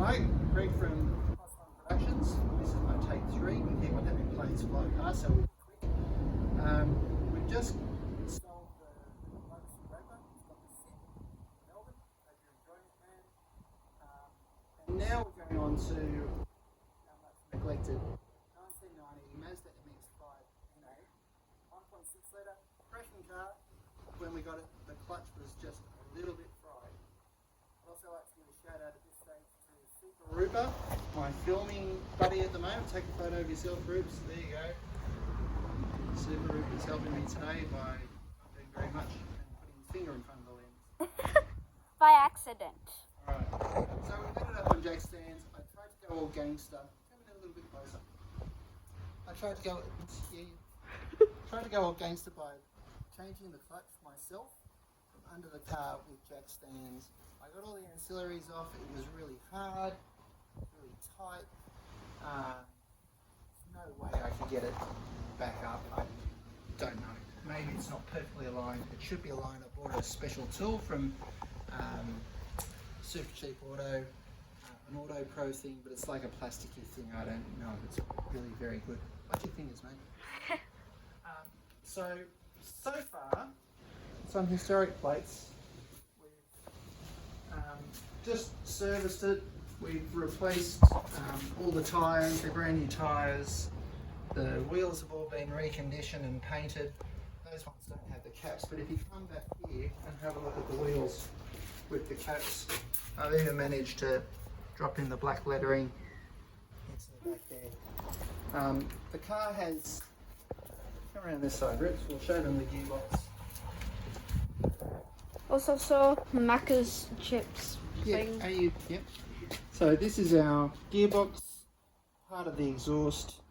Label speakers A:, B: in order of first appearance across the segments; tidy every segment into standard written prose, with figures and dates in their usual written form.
A: Hi, Greg from Productions. This is my take 3. We keep on having planes fly past, so we'll be quick. We've just sold the Lotus Europa. It's got the sit in Melbourne. Hope you're enjoying it, man. And now we're going on to our much neglected 1990 Mazda MX-5 NA, 1.6 litre, crashing car. When we got it, the clutch was just a little bit fried. I'd also like to give a shout out at this stage to Super Rupa, my filming buddy at the moment. Take a photo of yourself, Roops. There you go. Super Rupa's helping me today by not doing very much and putting his finger in front of the lens.
B: By accident.
A: Alright, so we got it up on jack stands. I tried to go all gangster. Come in a little bit closer. I tried to go all gangster by changing the clutch myself from under the car with jack stands. I got all the ancillaries off. It was really hard, really tight. There's no way I could get it back up. I don't know. Maybe it's not perfectly aligned. It should be aligned. I bought a special tool from Super Cheap Auto, an Auto Pro thing, but it's like a plasticky thing. I don't know if it's really very good. What's your fingers, mate? So far, some historic plates. We've just serviced it. We've replaced all the tyres. They're brand new tyres. The wheels have all been reconditioned and painted. Those ones don't have the caps, but if you come back here and have a look at the wheels with the caps, I've even managed to drop in the black lettering into the back there. The car has, come around this side, Rips, we'll show them the gearbox.
B: Also saw Macca's chips thing.
A: Yep. So this is our gearbox, part of the exhaust.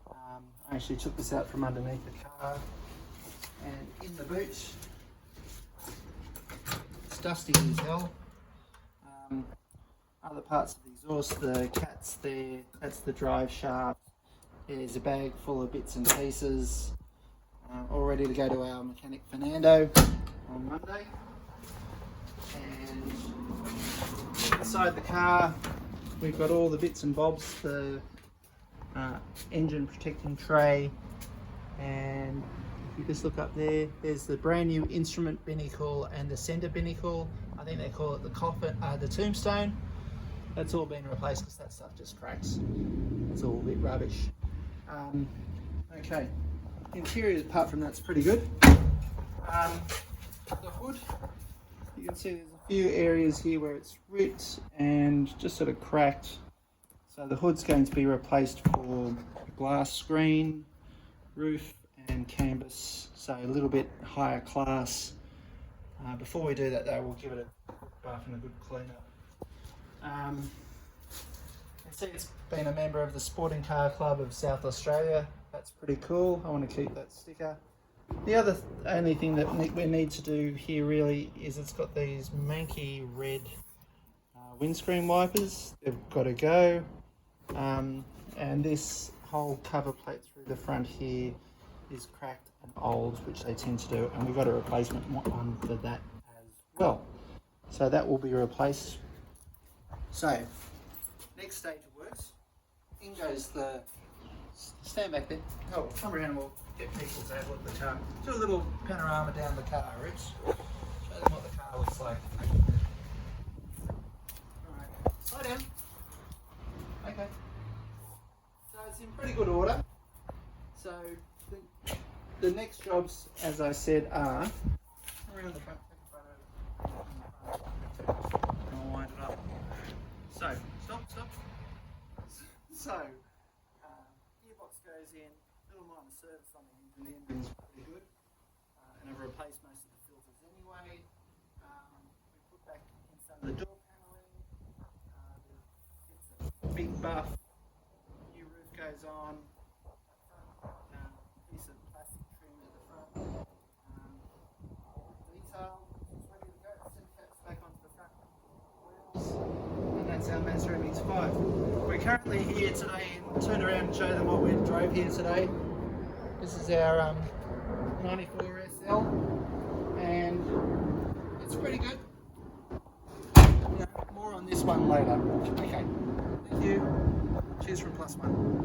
A: I actually took this out from underneath the car, and in the boot, it's dusty as hell. Other parts of the exhaust, the cat's there, that's the drive shaft. There's a bag full of bits and pieces, all ready to go to our mechanic Fernando on Monday. And inside the car, we've got all the bits and bobs, the engine protecting tray, and if you just look up there, there's the brand new instrument binnacle and the center binnacle. I think they call it the coffin, the tombstone. That's all been replaced because that stuff just cracks. It's all a bit rubbish. Okay, interior apart from that's pretty good. The hood, you can see there's a few areas here where it's ripped and just sort of cracked. So the hood's going to be replaced for glass screen, roof and canvas, so a little bit higher class. Before we do that though, we'll give it a good bath and a good clean up. You can see it's been a member of the Sporting Car Club of South Australia. That's pretty cool. I want to keep that sticker. The only thing that we need to do here really is it's got these manky red windscreen wipers. They've got to go. And this whole cover plate through the front here is cracked and old, which they tend to do, and we've got a replacement one for that as well. So that will be replaced. So, next stage of works, in goes the, stand back there, oh, come around and we'll get people to have a look at the car. Do a little panorama down the car, Rich. Show them what the car looks like. Alright, slow down. Okay. So it's in pretty good order. So the next jobs, as I said, are around the front. I'll wind it up. So stop. So gearbox goes in. Little minor service on the engine. The engine's pretty good, and I've replaced most of the filters anyway. We put back in some of the door paneling. It's a big buff. New roof goes on. Piece of plastic trim at the front. Detail. It's ready to go. Set caps back onto the front wheels. And that's our Mazda MX-5. We're currently here today, and turn around and show them what we drove here today. This is our 94 SL, and it's pretty good. You know, more on on this one later. Okay, thank you. Cheers from +1.